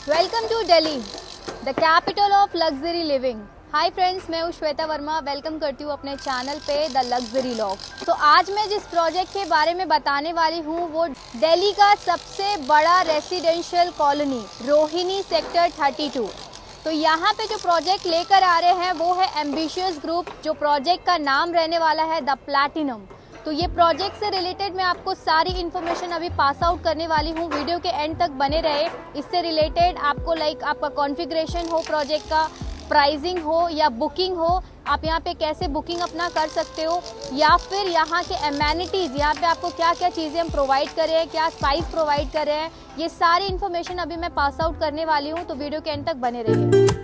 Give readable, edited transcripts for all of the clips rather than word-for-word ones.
Welcome to Delhi, the capital of luxury living. Hi friends, मैं हूँ Shweta Verma. Welcome करती हूँ अपने चैनल पे द लग्जरी लॉग। तो आज मैं जिस प्रोजेक्ट के बारे में बताने वाली हूँ वो दिल्ली का सबसे बड़ा रेसिडेंशियल कॉलोनी रोहिणी सेक्टर 32। तो यहाँ पे जो प्रोजेक्ट लेकर आ रहे हैं वो है एम्बिशियस ग्रुप। जो प्रोजेक्ट का नाम रहने वाला है द प्लैटिनम। तो ये प्रोजेक्ट से रिलेटेड मैं आपको सारी इन्फॉर्मेशन अभी पास आउट करने वाली हूँ। वीडियो के एंड तक बने रहे। इससे रिलेटेड आपको आपका कॉन्फ़िगरेशन हो, प्रोजेक्ट का प्राइसिंग हो या बुकिंग हो, आप यहाँ पे कैसे बुकिंग अपना कर सकते हो, या फिर यहाँ के एमेनिटीज़, यहाँ पे आपको क्या क्या चीज़ें हम प्रोवाइड कर रहे हैं, क्या साइज़ प्रोवाइड कर रहे हैं, ये सारी इन्फॉर्मेशन अभी मैं पास आउट करने वाली हूँ। तो वीडियो के एंड तक बने रहिए।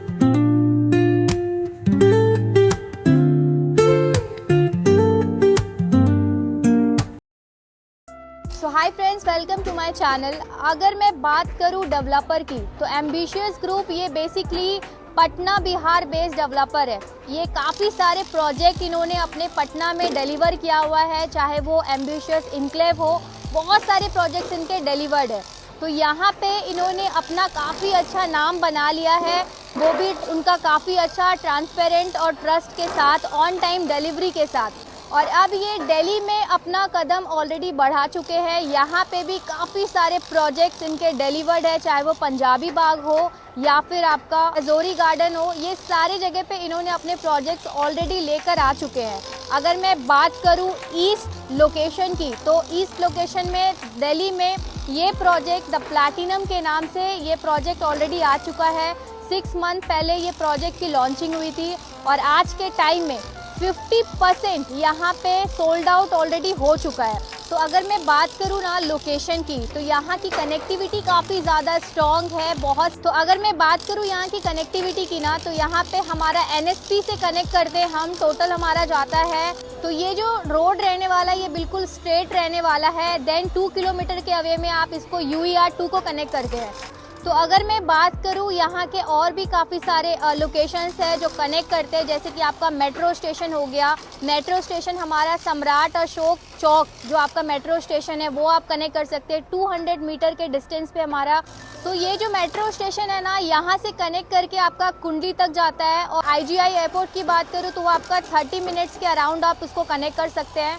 So hi friends, welcome to my channel. अगर मैं बात करूं डेवलपर की तो एम्बिशियस ग्रुप ये basically Patna Bihar based developer है। ये काफ़ी सारे प्रोजेक्ट इन्होंने अपने पटना में डिलीवर किया हुआ है, चाहे वो एम्बिशियस इनक्लेव हो, बहुत सारे प्रोजेक्ट्स इनके डिलीवर्ड है। तो यहाँ पे इन्होंने अपना काफ़ी अच्छा नाम बना लिया है, वो भी उनका काफ़ी अच्छा ट्रांसपेरेंट और ट्रस्ट के साथ, ऑन टाइम डिलीवरी के साथ। और अब ये दिल्ली में अपना कदम ऑलरेडी बढ़ा चुके हैं। यहाँ पे भी काफ़ी सारे प्रोजेक्ट्स इनके डिलीवर्ड है, चाहे वो पंजाबी बाग हो या फिर आपका अजोरी गार्डन हो। ये सारे जगह पे इन्होंने अपने प्रोजेक्ट्स ऑलरेडी लेकर आ चुके हैं। अगर मैं बात करूँ ईस्ट लोकेशन की, तो ईस्ट लोकेशन में दिल्ली में ये प्रोजेक्ट द प्लैटिनम के नाम से ये प्रोजेक्ट ऑलरेडी आ चुका है। 6 मंथ पहले ये प्रोजेक्ट की लॉन्चिंग हुई थी और आज के टाइम में 50% यहाँ पे सोल्ड आउट ऑलरेडी हो चुका है। तो अगर मैं बात करूँ ना लोकेशन की, तो यहाँ की कनेक्टिविटी काफ़ी ज़्यादा स्ट्रॉन्ग है बहुत। तो अगर मैं बात करूँ यहाँ की कनेक्टिविटी की ना, तो यहाँ पे हमारा NSP से कनेक्ट करते हम, टोटल हमारा जाता है। तो ये जो रोड रहने वाला है ये बिल्कुल स्ट्रेट रहने वाला है। देन 2 किलोमीटर के अवे में आप इसको UER2 को कनेक्ट करते हैं। तो अगर मैं बात करूँ यहाँ के और भी काफ़ी सारे लोकेशंस है जो कनेक्ट करते हैं, जैसे कि आपका मेट्रो स्टेशन हो गया। मेट्रो स्टेशन हमारा सम्राट अशोक चौक जो आपका मेट्रो स्टेशन है वो आप कनेक्ट कर सकते हैं 200 मीटर के डिस्टेंस पे हमारा। तो ये जो मेट्रो स्टेशन है ना, यहाँ से कनेक्ट करके आपका कुंडी तक जाता है। और IGI एयरपोर्ट की बात करूँ तो वो आपका 30 मिनट्स के अराउंड आप उसको कनेक्ट कर सकते हैं।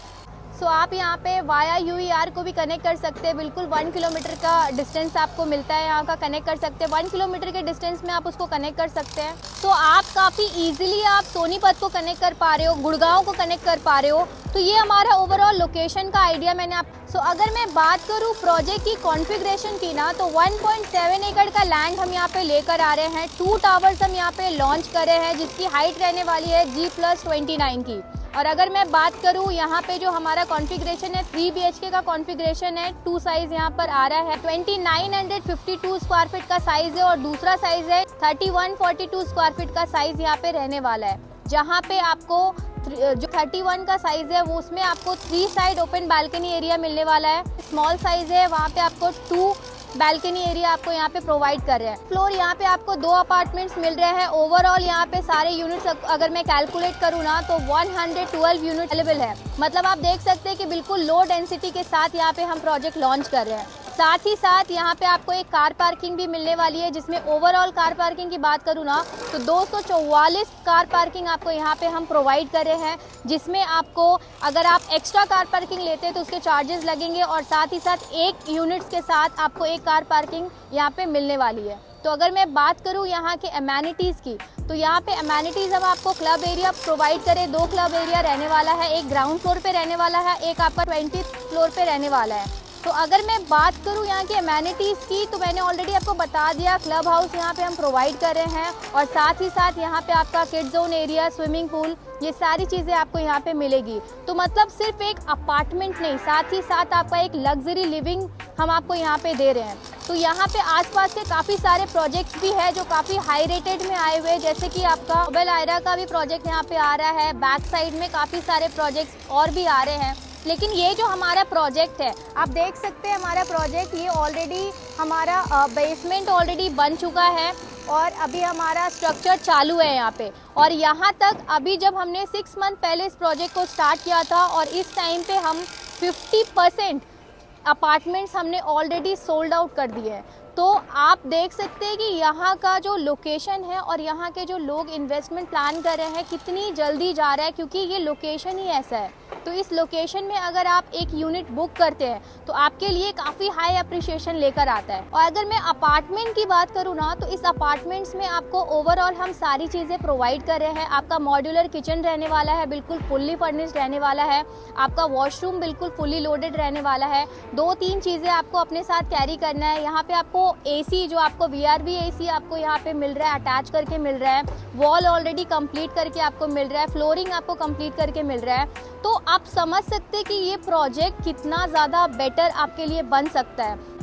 सो आप यहाँ पे वाया UER को भी कनेक्ट कर सकते हैं। बिल्कुल 1 किलोमीटर का डिस्टेंस आपको मिलता है यहाँ का, कनेक्ट कर सकते हैं। 1 किलोमीटर के डिस्टेंस में आप उसको कनेक्ट कर सकते हैं। तो आप काफ़ी इजीली आप सोनीपत को कनेक्ट कर पा रहे हो, गुड़गांव को कनेक्ट कर पा रहे हो। तो ये हमारा ओवरऑल लोकेशन का आइडिया मैंने आप। अगर मैं बात करूँ प्रोजेक्ट की कॉन्फ़िगरेशन की ना, तो 1.7 एकड़ का लैंड हम यहाँ पे लेकर आ रहे हैं। 2 टावर्स हम यहाँ पे लॉन्च कर रहे हैं जिसकी हाइट रहने वाली है G+29 की। और अगर मैं बात करूँ यहाँ पे जो हमारा कॉन्फ़िगरेशन है 3 BHK का कॉन्फ़िगरेशन है। 2 साइज़ यहाँ पर आ रहा है। 2952 स्क्वायर फीट का साइज़ है और दूसरा साइज़ है 3142 स्क्वायर फीट का साइज़ यहाँ पे रहने वाला है। जहाँ पे आपको जो 31 का साइज़ है वो उसमें आपको 3 साइड ओपन बालकनी एरिया मिलने वाला है। स्मॉल साइज़ है वहाँ पे आपको 2 बालकनी एरिया आपको यहाँ पे प्रोवाइड कर रहे हैं। फ्लोर यहाँ पे आपको 2 अपार्टमेंट्स मिल रहे हैं। ओवरऑल यहाँ पे सारे यूनिट्स अगर मैं कैलकुलेट करूँ ना, तो 112 यूनिट अवेलेबल है। मतलब आप देख सकते हैं कि बिल्कुल लो डेंसिटी के साथ यहाँ पे हम प्रोजेक्ट लॉन्च कर रहे हैं। साथ ही साथ यहाँ पे आपको एक कार पार्किंग भी मिलने वाली है, जिसमें ओवरऑल कार पार्किंग की बात करूँ ना, तो 244 कार पार्किंग आपको यहाँ पे हम प्रोवाइड कर रहे हैं। जिसमें आपको अगर आप एक्स्ट्रा कार पार्किंग लेते हैं तो उसके चार्जेस लगेंगे, और साथ ही साथ 1 यूनिट्स के साथ आपको एक कार पार्किंग यहाँ पे मिलने वाली है। तो अगर मैं बात करूँ यहाँ के एमेनिटीज़ की, तो यहाँ पे एमेनिटीज़ हम आपको क्लब एरिया प्रोवाइड करें। 2 क्लब एरिया रहने वाला है, एक ग्राउंड फ्लोर पे रहने वाला है, एक आपका 20th फ्लोर पे रहने वाला है। तो अगर मैं बात करूँ यहाँ के एमेनिटीज़ की, तो मैंने ऑलरेडी आपको बता दिया, क्लब हाउस यहाँ पे हम प्रोवाइड कर रहे हैं। और साथ ही साथ यहाँ पे आपका kid zone area, swimming pool, ये सारी चीज़ें आपको यहाँ पे मिलेगी। तो मतलब सिर्फ एक अपार्टमेंट नहीं, साथ ही साथ आपका एक लग्जरी लिविंग हम आपको यहाँ पे दे रहे हैं। तो यहाँ पे आसपास के काफ़ी सारे प्रोजेक्ट्स भी है जो काफ़ी हाई रेटेड में आए हुए हैं, जैसे कि आपका नोबेल आयरा का भी प्रोजेक्ट यहाँ पे आ रहा है। बैक साइड में काफ़ी सारे प्रोजेक्ट्स और भी आ रहे हैं। लेकिन ये जो हमारा प्रोजेक्ट है, आप देख सकते हैं हमारा प्रोजेक्ट ये ऑलरेडी हमारा बेसमेंट ऑलरेडी बन चुका है और अभी हमारा स्ट्रक्चर चालू है यहाँ पे। और यहाँ तक अभी जब हमने 6 मंथ पहले इस प्रोजेक्ट को स्टार्ट किया था और इस टाइम पे हम 50% अपार्टमेंट्स हमने ऑलरेडी सोल्ड आउट कर दिए हैं। तो आप देख सकते हैं कि यहाँ का जो लोकेशन है और यहाँ के जो लोग इन्वेस्टमेंट प्लान कर रहे हैं कितनी जल्दी जा रहा है, क्योंकि ये लोकेशन ही ऐसा है। तो इस लोकेशन में अगर आप एक यूनिट बुक करते हैं तो आपके लिए काफ़ी हाई अप्रिशिएशन लेकर आता है। और अगर मैं अपार्टमेंट की बात करूँ ना, तो इस अपार्टमेंट्स में आपको ओवरऑल हम सारी चीज़ें प्रोवाइड कर रहे हैं। आपका मॉड्यूलर किचन रहने वाला है, बिल्कुल फुल्ली फर्निश्ड रहने वाला है। आपका वॉशरूम बिल्कुल फुल्ली लोडेड रहने वाला है। 2-3 चीज़ें आपको अपने साथ कैरी करना है। यहाँ पे आपको एसी, जो आपको VRV एसी आपको यहाँ पे मिल रहा है, अटैच करके मिल रहा है। वॉल ऑलरेडी कंप्लीट करके आपको मिल रहा है, फ्लोरिंग आपको कंप्लीट करके मिल रहा है। तो आप समझ सकते हैं कि ये प्रोजेक्ट कितना ज़्यादा बेटर आपके लिए बन सकता है।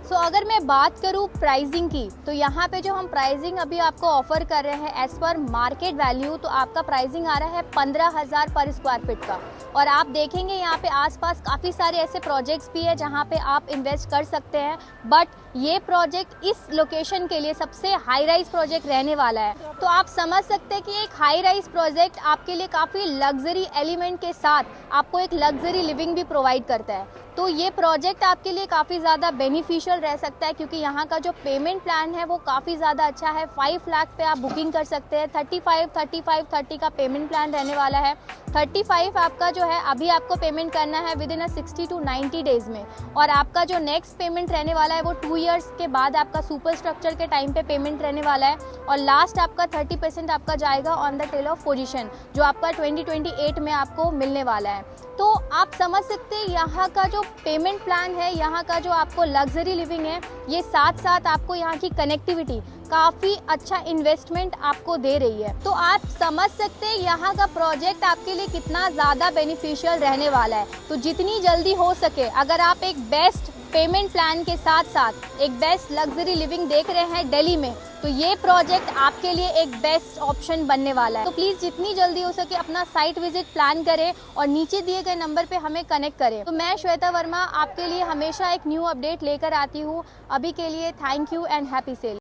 सो अगर मैं बात करूँ प्राइसिंग की, तो यहाँ पे जो हम प्राइसिंग अभी आपको ऑफर कर रहे हैं एज पर मार्केट वैल्यू, तो आपका प्राइसिंग आ रहा है 15,000 पर स्क्वायर फीट का। और आप देखेंगे यहाँ पे आसपास काफ़ी सारे ऐसे प्रोजेक्ट्स भी है जहाँ पे आप इन्वेस्ट कर सकते हैं, बट ये प्रोजेक्ट इस लोकेशन के लिए सबसे हाई राइज प्रोजेक्ट रहने वाला है। तो आप समझ सकते हैं कि एक हाई राइज प्रोजेक्ट आपके लिए काफ़ी लग्जरी एलिमेंट के साथ आपको एक लग्जरी लिविंग भी प्रोवाइड करता है। तो ये प्रोजेक्ट आपके लिए काफ़ी ज़्यादा बेनिफिशियल रह सकता है, क्योंकि यहाँ का जो पेमेंट प्लान है वो काफ़ी ज़्यादा अच्छा है। 5 लाख पे आप बुकिंग कर सकते हैं। 35 का पेमेंट प्लान रहने वाला है। 35 आपका जो है अभी आपको पेमेंट करना है विद इन 60 to 90 डेज़ में, और आपका जो नेक्स्ट पेमेंट रहने वाला है वो 2 ईयर्स के बाद आपका सुपर स्ट्रक्चर के टाइम पे पेमेंट रहने वाला है। और लास्ट आपका 30% आपका जाएगा on the tail of position, जो आपका 2028 में आपको मिलने वाला है। तो आप समझ सकते हैं यहाँ का जो पेमेंट प्लान है, यहाँ का जो आपको लग्जरी लिविंग है, ये साथ साथ आपको यहाँ की कनेक्टिविटी काफ़ी अच्छा इन्वेस्टमेंट आपको दे रही है। तो आप समझ सकते हैं यहाँ का प्रोजेक्ट आपके लिए कितना ज़्यादा बेनिफिशियल रहने वाला है। तो जितनी जल्दी हो सके, अगर आप एक बेस्ट पेमेंट प्लान के साथ साथ एक बेस्ट लग्जरी लिविंग देख रहे हैं दिल्ली में, तो ये प्रोजेक्ट आपके लिए एक बेस्ट ऑप्शन बनने वाला है। तो प्लीज़ जितनी जल्दी हो सके अपना साइट विजिट प्लान करें और नीचे दिए गए नंबर पे हमें कनेक्ट करें। तो मैं श्वेता वर्मा आपके लिए हमेशा एक न्यू अपडेट लेकर आती हूँ। अभी के लिए thank you and happy cell.